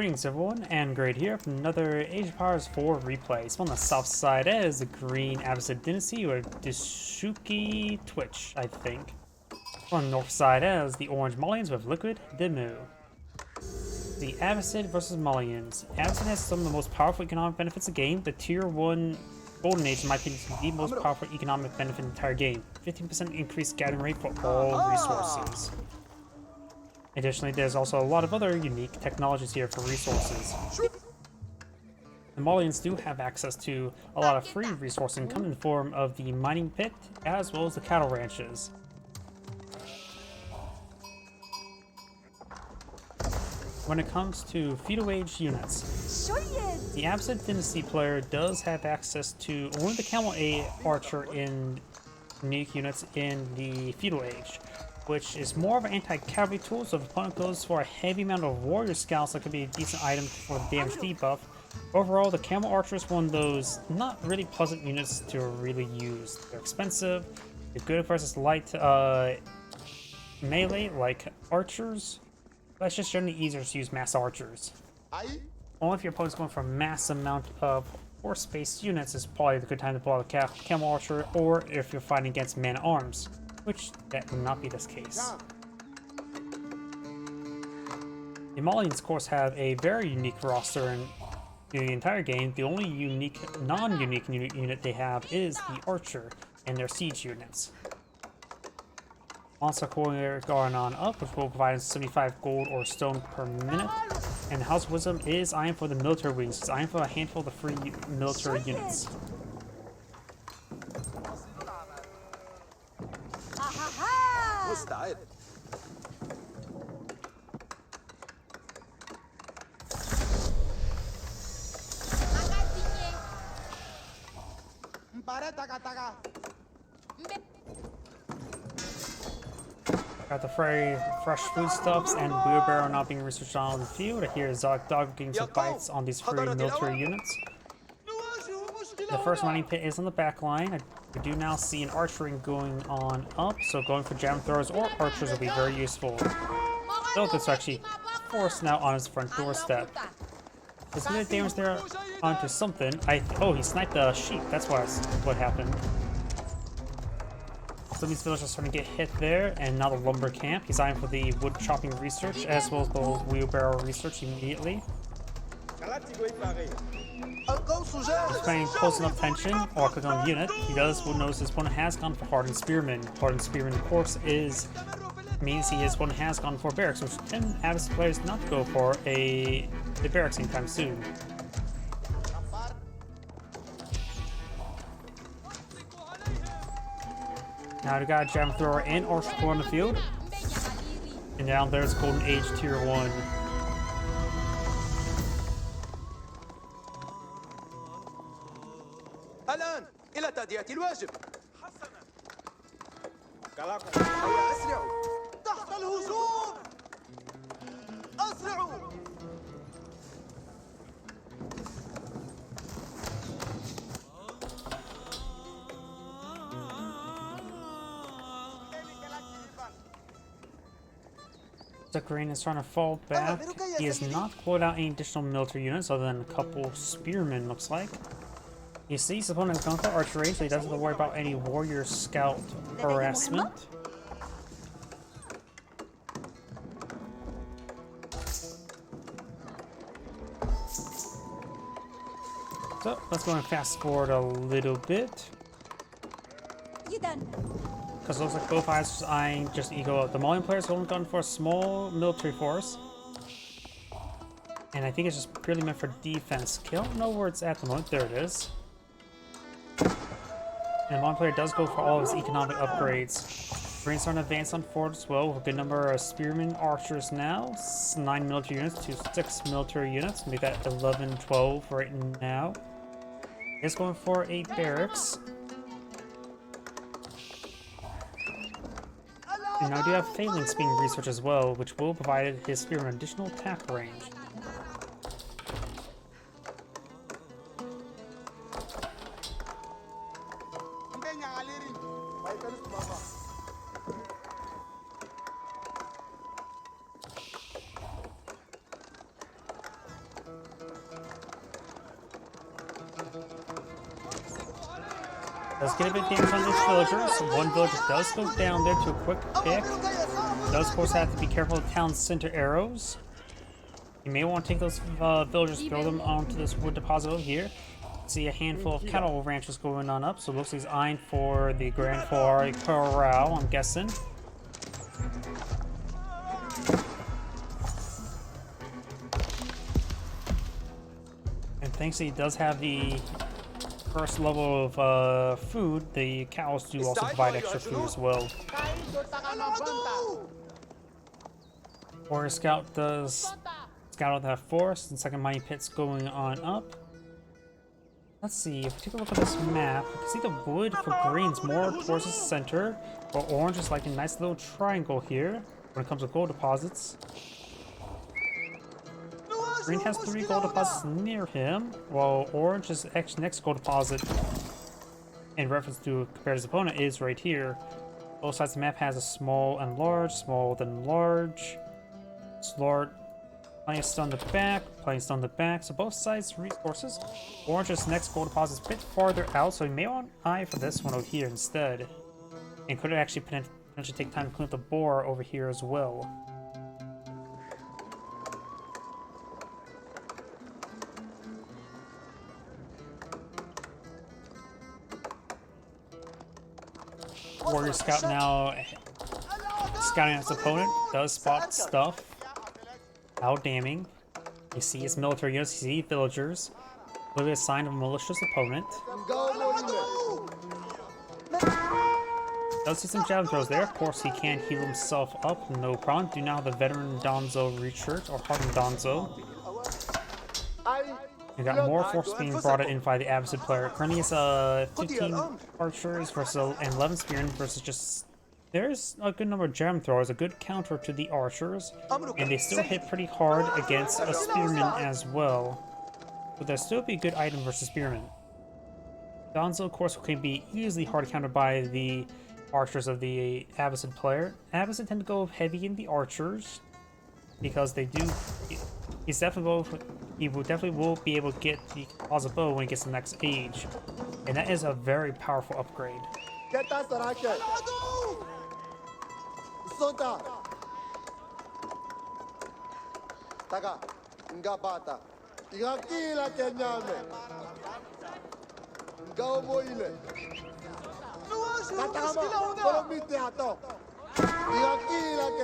Greetings everyone, and Great here from another Age of Powers 4 replay. So on the south side is the green Abbasid Dynasty with Dyukusi Twitch, I think. On the north side is the orange Malians with liquid DeMu. The Abbasid versus Malians. Abbasid has some of the most powerful economic benefits of the game. The tier 1 Golden Age, in my opinion, is the most powerful economic benefit in the entire game. 15% increased gathering rate for all resources. Additionally, there's also a lot of other unique technologies here for resources. The Malians do have access to a lot of free resourcing coming in the form of the mining pit as well as the cattle ranches. When it comes to feudal age units, the Abbasid Dynasty player does have access to only the Camel A archer in unique units in the feudal age, which is more of an anti-cavalry tool, so if the opponent goes for a heavy amount of warrior scouts, that could be a decent item for the damage debuff. Overall, the Camel Archer is one of those not really pleasant units to really use. They're expensive, they're good versus light melee like archers, but it's just generally easier to use mass archers. Only if your opponent's going for a mass amount of horse-based units is probably the good time to pull out a Camel Archer, or if you're fighting against man-at-arms, which that would not be this case. The Malians, of course, have a very unique roster in the entire game. The only unique, non-unique unit they have is the Archer and their siege units. Monster Courier going on up, which will provide 75 gold or stone per minute. And House Wisdom is iron for the military wings. It's iron for a handful of the free military units. مستعد. Got the fresh foodstuffs and wheelbarrow not being researched on the field. I hear Zog Dog getting some bites on these free military units. The first mining pit is on the back line. We do now see an archering going on up, so going for jam throwers or archers will be very useful. So this actually forced now on his front doorstep. There's a bit of damage there onto something. Oh, he sniped a sheep. That's what happened. Some of these villagers are starting to get hit there, and now the lumber camp. He's eyeing for the wood chopping research as well as the wheelbarrow research immediately. He's paying close enough attention or click on the unit. He does notice his opponent has gone for hardened spearman. Hardened spearman, of course, means his opponent has gone for barracks, which can Abbasid players not go for the barracks anytime soon. Now we got a jam thrower and archer on the field, and down there's Golden Age tier 1. الآن إلى تأدية الواجب. أسرعوا تحت الهجوم. أسرعوا. The green is trying to fall back. He has not pulled out any additional military units other than a couple spearmen, looks like. He sees his opponent has gone for archery, so he doesn't have to worry about any warrior scout harassment. So let's go and fast forward a little bit. Because it looks like both eyes are eyeing just equal. The Malian players have only gone for a small military force. And I think it's just purely meant for defense. I don't know where it's at the moment. There it is. And the Malian player does go for all of his economic upgrades. Green's starting to advance on forward as well with a good number of spearmen archers now. 9 military units to 6 military units. Make that 11, 12 right now. He's going for 8 barracks. And now we do have phalanx being researched as well, which will provide his spearman additional attack range. Does get a bit damage on these villagers. One villager does go down there to a quick pick. Does of course have to be careful of town center arrows. You may want to take those villagers, throw them onto this wood deposit over here. See a handful of cattle ranches going on up, so it looks like he's eyeing for the Grand Corral, I'm guessing. And thanks that he does have the first level of food, the cows do also provide extra food as well. Warrior Scout does scout out that forest, and second mining pit's going on up. Let's see, if we take a look at this map, we can see the wood for green's more towards the center, while orange is like a nice little triangle here when it comes to gold deposits. Green has 3 gold deposits near him, while orange's next gold deposit, in reference to compared to his opponent, is right here. Both sides of the map has a small and large, small then large. Plenty of stone on the back, plenty of stone on the back, so both sides resources. Orange's next gold deposit is a bit farther out, so you may want to eye for this one over here instead. And could actually potentially take time to clean up the boar over here as well. Warrior Scout now scouting his opponent, does spot stuff. How damning. You see his military units, you see villagers. Clearly a sign of a malicious opponent. Does see some javelin throws there. Of course, he can heal himself up, no problem. Do now have the veteran Donzo research, or hardened Donzo. We got more force being brought in by the Abbasid player. Currently it's 15 archers versus and 11 spearmen versus just... There's a good number of gem throwers, a good counter to the archers, and they still hit pretty hard against a spearman as well. So there'll still be a good item versus spearman. Donzo, of course, can be easily hard countered by the archers of the Abbasid player. Abbasid tend to go heavy in the archers because they do... He will definitely be able to get the composite bow when he gets to the next age, and that is a very powerful upgrade.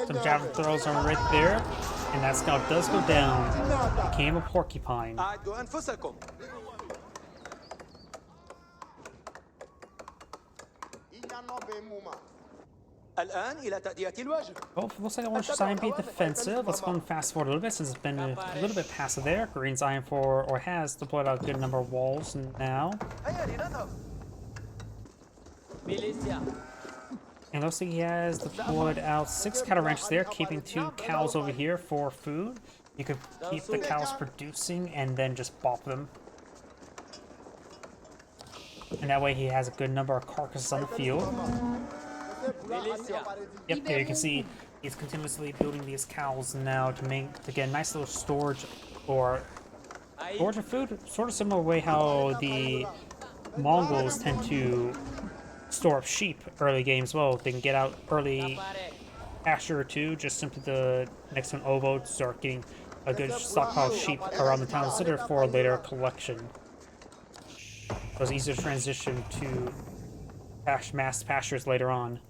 Some javelin throws are right there, and that scout does go down. Became a porcupine. Well, looks like Orange is eyeing to be defensive. Let's go and fast forward a little bit since it's been a little bit passive there. Green's eyeing for, or has deployed out a good number of walls now. And looks like he has deployed out 6 cattle ranches there, keeping 2 cows over here for food. You could keep the cows producing and then just bop them. And that way he has a good number of carcasses on the field. Yep, there you can see he's continuously building these cows now to get a nice little storage or storage of food. Sort of similar way how the Mongols tend to store up sheep early games. Well, they can get out early pasture or 2, just simply the next to an ovo to start getting a good stockpile of sheep around the town center for later collection. So it's easier to transition to mass pastures later on.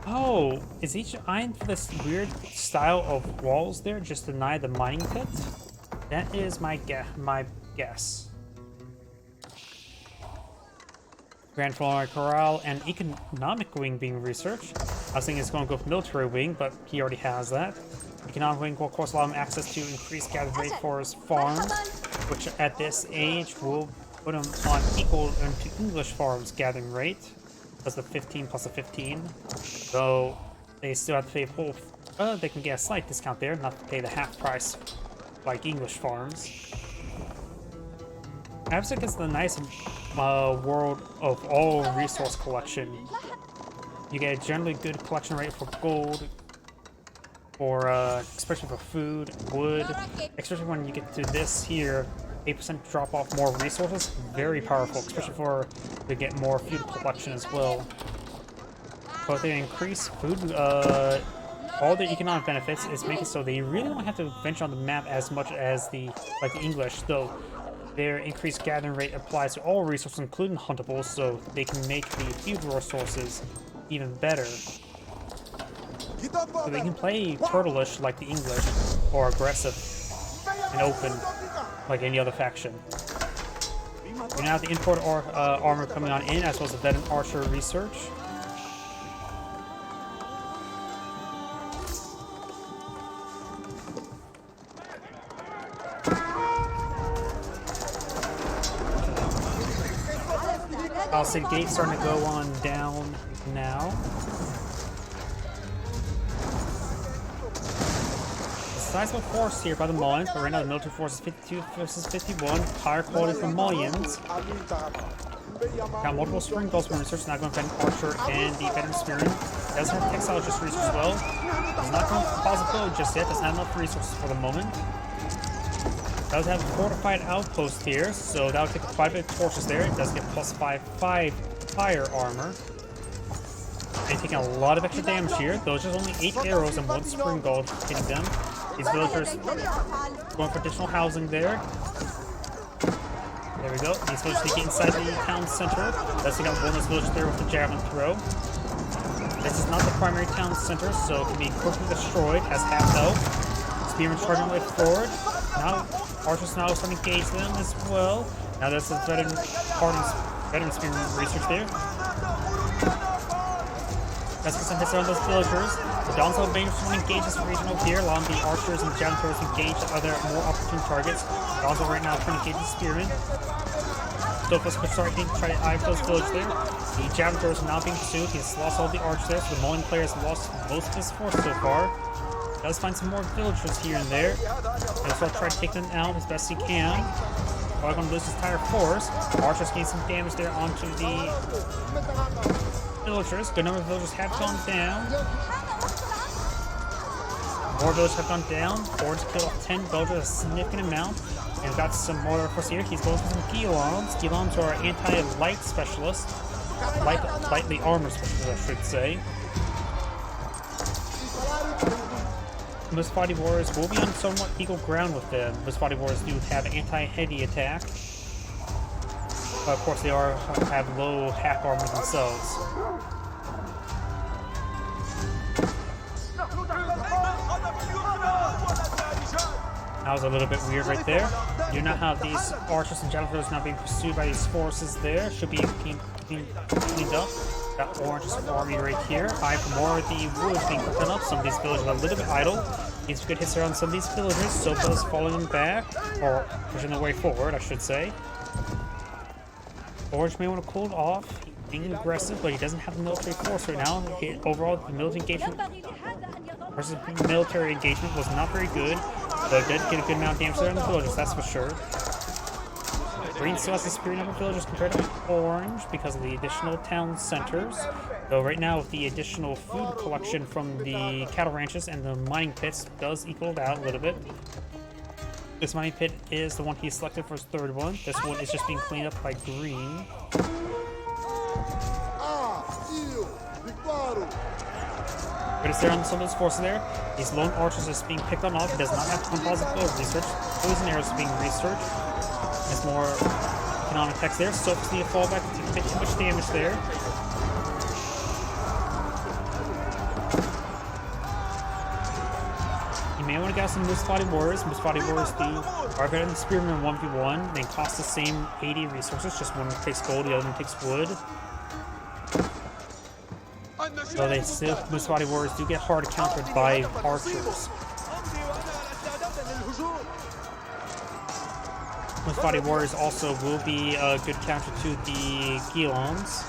Oh, is each eyeing for this weird style of walls there just to deny the mining pit? That is my guess. Grand Corral and economic wing being researched. I was thinking it's going to go with military wing, but he already has that. Economic wing will of course allow him access to increased gathered rate for his farms, which at this age will put him on equal to English farms gathering rate. That's the 15 plus the 15. So they still have to pay full. They can get a slight discount there, not to pay the half price like English farms. Abbasid gets the nice world of all resource collection. You get a generally good collection rate for gold, for especially for food, wood, especially when you get to this here, 8% drop off more resources. Very powerful, especially for to get more food collection as well. But they increase food, all the economic benefits is making so they really don't have to venture on the map as much as the English, though their increased gathering rate applies to all resources, including huntables, so they can make the food resources even better. So they can play turtle-ish like the English, or aggressive and open like any other faction. We now have the import armor coming on in, as well as the veteran archer research. Abbasid gate starting to go on down now. Sizable force here by the Malians, but right now the military force is 52 versus 51. Higher quality from Malians. Got multiple spring belts from research, now going for an archer and the veteran spearman. Does have textile just research as well. Does not go for possibility just yet, doesn't have enough resources for the moment. Does have a fortified outpost here, so that'll take quite a bit of torches there. It does get plus 5 fire armor. And taking a lot of extra damage here. Those are only 8 arrows and 1 spring gold hitting them. These villagers going for additional housing there. There we go. These villagers need to get inside the town center. Does take out one of those villagers there with the javelin throw. This is not the primary town center, so it can be quickly destroyed. Has half health. Spearman charging way forward. Now archers now starting to engage them as well. Now that's the veteran spearman research there. Let's get some hits around those villagers. The Donzel Bangers want to engage this region over here, allowing the archers and javelin throwers to engage other more opportune targets. Donzel right now trying to engage the spearmen. Stofos could start to try to eye those villagers there. The javelin throwers are now being pursued. He's lost all the archers there, so the Malian player has lost most of his force so far. Does find some more villagers here and there. He'll start trying to take them out as best he can. Probably going to lose his entire force. Archers gain some damage there onto the villagers. Good number of villagers have gone down. More villagers have gone down. Forge killed off 10 villagers, a significant amount. And we've got some more force here. He's going for some Gilons. Gilons are anti-light specialists. Lightly armor specialists, I should say. Musfati warriors will be on somewhat equal ground with them. Musfati warriors do have anti-heavy attack. But of course they have low hack armor themselves. That was a little bit weird right there. You do not have these archers and javelins now being pursued by these forces there. Should be cleaned up. Got orange army right here. Eye for more of the wood being put up. Some of these villagers are a little bit idle. Needs good hits around some of these villagers. Sofa's following them back, or pushing their way forward, I should say. Orange may want to cool off. He's being aggressive, but he doesn't have the military force right now. Overall, the military engagement versus military engagement was not very good, but it did get a good amount of damage there on the villagers, that's for sure. Green still has the superior number of villagers compared to orange because of the additional town centers. Though right now with the additional food collection from the cattle ranches and the mining pits does equal it out a little bit. This mining pit is the one he selected for his third one. This one is just being cleaned up by green. But it's there on some of those forces there. These lone archers are being picked on off. He does not have composite bow research. Poison arrows are being researched. There's more economic text there. Sophos need to fall back to a bit too much damage there. You may want to get some Musfati warriors. Musfati warriors are better than spearmen 1v1. They cost the same 80 resources. Just one takes gold, the other one takes wood. So they still, Musfati warriors do get hard countered by archers. Musfati warriors also will be a good counter to the Gilons.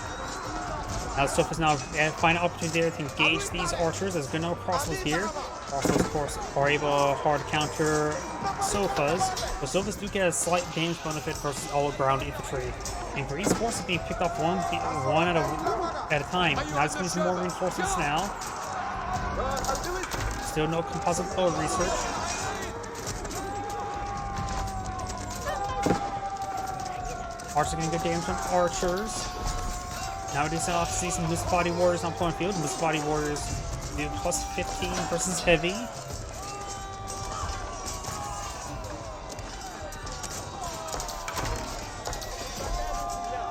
Now Sophos is now find an opportunity there to engage these archers. There's good number of crossbows here. Crossbows, of course, are able to hard counter Sophos. But Sophos do get a slight damage benefit versus all ground infantry. And Green's forces being picked off one at a time. Now it's going to some more reinforcements now. Still no composite bow research. Archers are getting good damage on archers. Now we do off to see some Moose Body Warriors on point field. Moose Body Warriors do plus 15 versus heavy.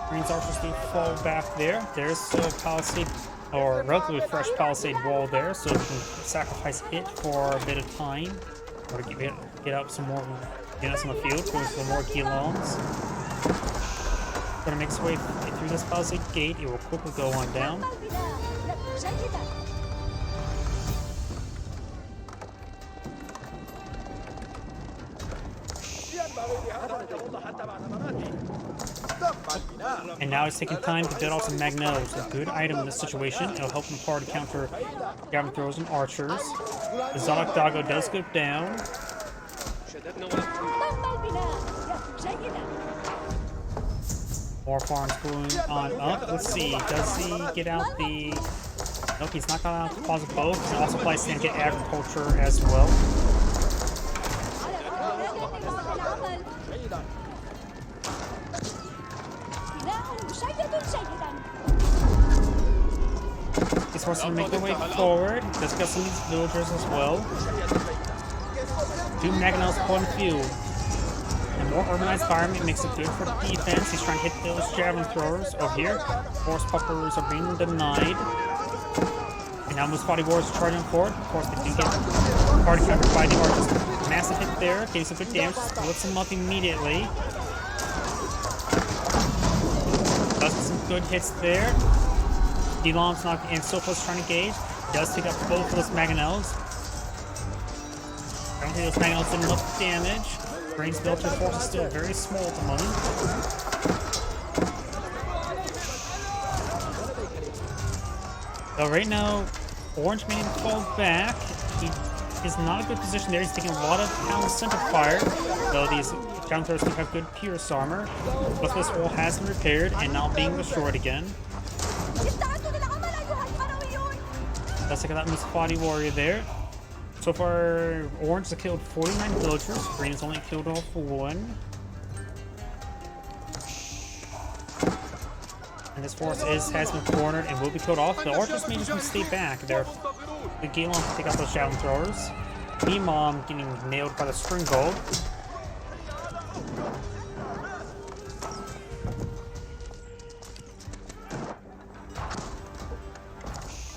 Green's archers do fall back there. There's a palisade, or a relatively fresh palisade wall there, so we can sacrifice it for a bit of time. Or to get up some more, get us on the field towards some more Gilons. Gonna make its way through this palisade gate. It will quickly go on down. And now it's taking time to build out some Magnos, a good item in this situation. It'll help him hard to counter Gavin throws and archers. The Zadok Doggo does go down. More farms going on up. Let's see. Does he get out the... Nope, he's not going out to pause both. He also plays to get agriculture as well. These horses make their way forward. Does get some of these villagers as well. Two Magnos point field. A more urbanized environment makes it good for defense. He's trying to hit those javelin throwers over here. Force puppers are being denied. And now Moose Body Warriors are charging forward. Of course, they do get hard covered by the archers. Massive hit there. Getting some good damage. Splits them up immediately. Does some good hits there. Delom's not, and Sofa's trying to engage. Does pick up both of those Mangonels. I don't think those Mangonels did enough damage. Brain's military force is still very small at the moment. So right now, Orange made him fall back. He is not a good position there. He's taking a lot of pound center fire. Though these ground throwers do have good pierce armor. But this wall has been repaired and now being destroyed again. Let's look at that Moose Body Warrior there. So far, Orange has killed 49 villagers. Green has only killed off 1. And this force has been cornered and will be killed off. The archers may just stay back. The Galen to take out those javelin throwers. Imam getting nailed by the string bow.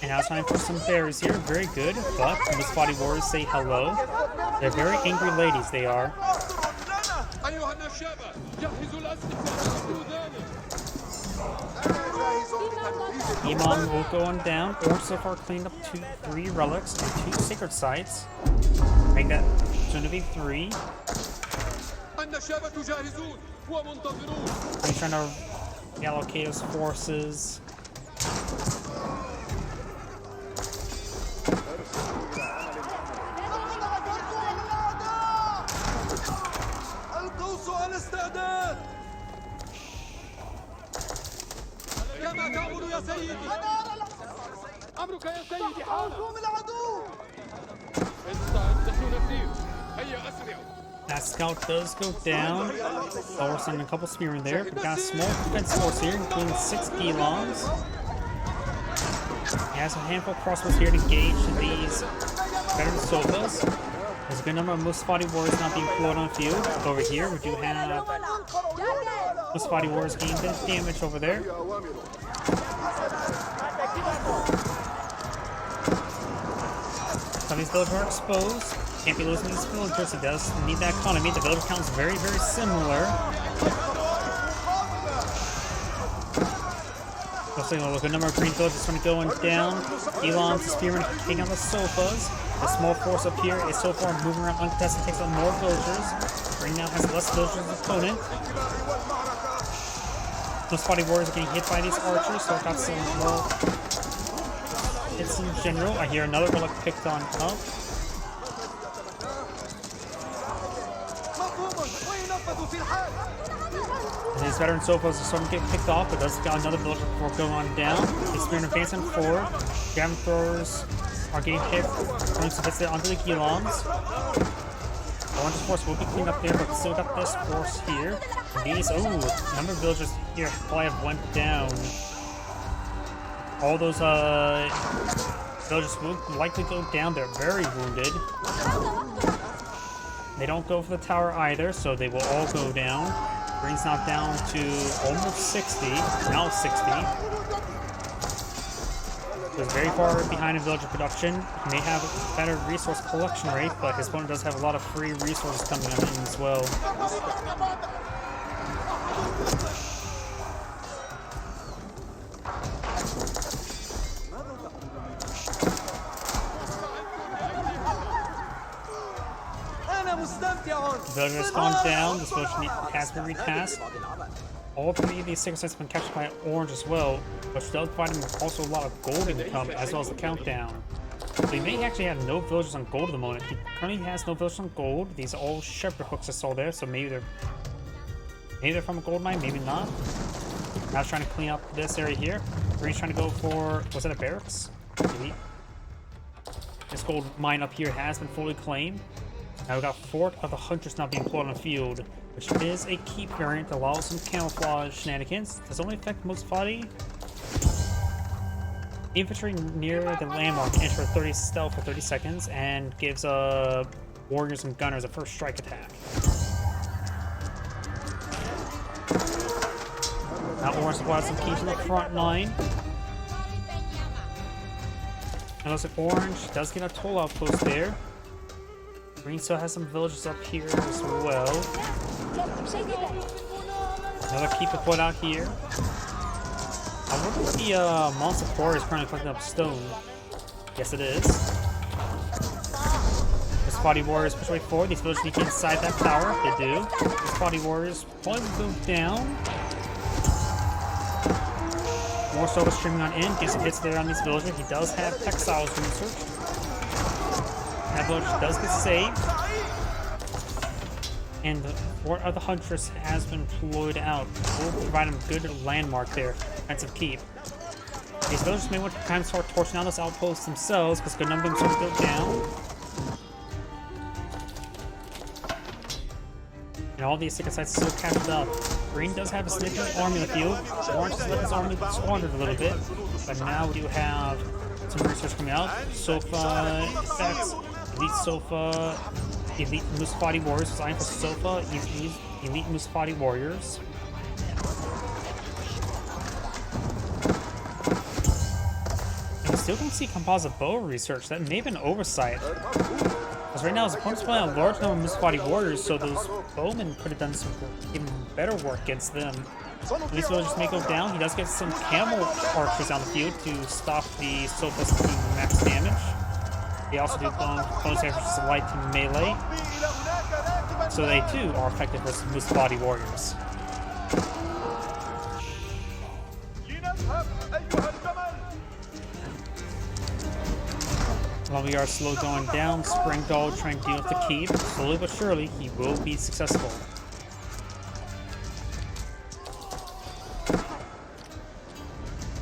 And now it's time for some berries here. Very good. But the Moose Body Warriors say hello. They're very angry ladies, they are. Imam will go on down. Orange so far cleaned up 3 relics and 2 sacred sites. Make that soon to be 3. He's trying to allocate his forces. That scout does go down. Oh, we're sending a couple spearmen there. We've got a small defense force here, including 6 Gilons. He has a handful of crossbows here to gauge these veteran sofas. There's a good number of Moose Body Warriors not being floated on the field. Over here, we do have Moose Body Warriors getting a bit of damage over there. Some of these villagers are exposed. Can't be losing these villagers. It does need that economy. The villager count is very, very similar. Looks like a good number of green villagers going to go down. Elon's spearman taking on the sofas. The small force up here is so far moving around uncontested, takes on more villagers. Green now has less villagers as opponent. Those Body Warriors are getting hit by these archers, so I've got some more hits in general. I hear another relic picked on up. And these veteran sofas are starting to get picked off, but does got another villager before going on down. The spearmen advancing forward. Javelin throwers are getting hit. Throwing some hits onto the Gilons. Orange's force will be cleaned up there, but still got this force here. These, number of villagers here probably have went down. All those villagers will likely go down. They're very wounded. They don't go for the tower either, so they will all go down. Green's now down to almost 60, now 60. He's very far behind in villager production. He may have a better resource collection rate, but his opponent does have a lot of free resources coming on in as well. Villager has gone down. This village has been retasked. All three of these secret sites have been captured by Orange as well, which does provide him also a lot of gold income as well as the countdown. So he may actually have no villagers on gold at the moment. He currently has no villagers on gold. These are all shepherd hooks I saw there, so maybe they're from a gold mine, maybe not. Now he's trying to clean up this area here. Green's trying to go for, was that a barracks? Maybe. This gold mine up here has been fully claimed. Now we've got Fort of the Hunters now being deployed on the field, which is a key variant that allows some camouflage shenanigans. Does only affect most body. Infantry near the landmark can enter 30 stealth for 30 seconds and gives warriors and gunners a first strike attack. Now Orange supplies some keys in the front line. And looks like Orange does get a toll outpost there. Green still has some villages up here as well. Another keep deployed out here. I wonder if the monster core is currently collecting up stone. Yes, it is. The spotty warriors push way forward. These villagers need to get inside that tower. They do. The spotty warriors probably will go down. More silver streaming on in. Gets some hits there on these villagers. He does have textiles research. That village does get saved. And the Fort of the Huntress has been deployed out. We'll provide him a good landmark there. Defensive keep. These villagers may want to kind of start torching down those outposts themselves because a good number of them sort of go down. And all these secret sites are still captured up. Green does have a significant army in the field. Orange has let his army squander a little bit. But now we do have some research coming out. Sofa effects. Elite Sofa, Elite Musfati Warriors, designed for Sofa, Elite Musfati Warriors. And we still don't see composite bow research. That may have been oversight. Because right now his opponent's playing a large number of Musfati Warriors, so those bowmen could have done some even better work against them. These villagers may go down. He does get some camel archers on the field to stop the Sofa's max damage. They also do bonus efforts light to melee, so they too are effective versus Musfati warriors. While we are slow going down, Spring Dog trying to deal with the keep. Slowly but surely, he will be successful.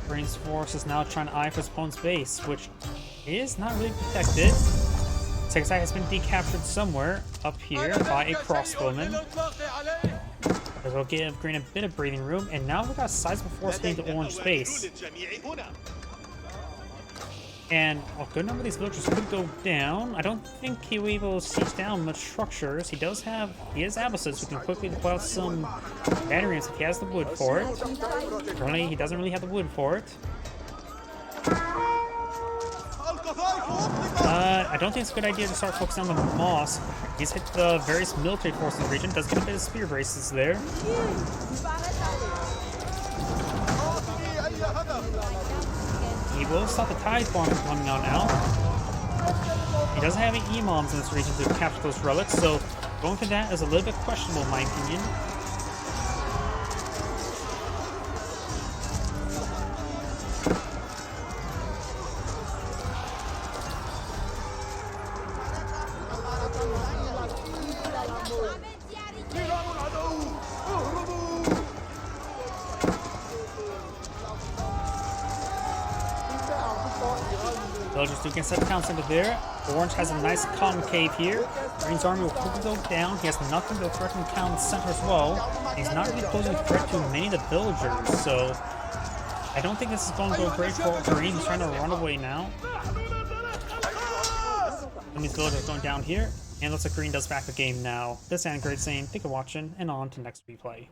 Green's force is now trying to eye for his opponent's base, which is not really protected. Second side has been decaptured somewhere up here by a crossbowman. This will give Green a bit of breathing room, and now we've got a sizable force into Orange space. And a good number of these villagers could go down. I don't think he will be able to siege down much structures. He is Abbasid, so he can quickly deploy out some batteries if he has the wood for it. Currently, he doesn't really have the wood for it. I don't think it's a good idea to start focusing on the moss. He's hit the various military forces in the region. Does get a bit of spear braces there. He will stop the tide farm from coming on now. He doesn't have any imams in this region to capture those relics, so going for that is a little bit questionable in my opinion. Villagers do get 7 counts into there. Orange has a nice concave here. Green's army will quickly go down. He has nothing to threaten the town center as well. He's not really posing a threat to many of the villagers, so I don't think this is going to go great for Green. He's trying to run away now. And these villagers going down here. And looks like Green does back the game now. This is Great saying, thank you for watching, and on to next replay.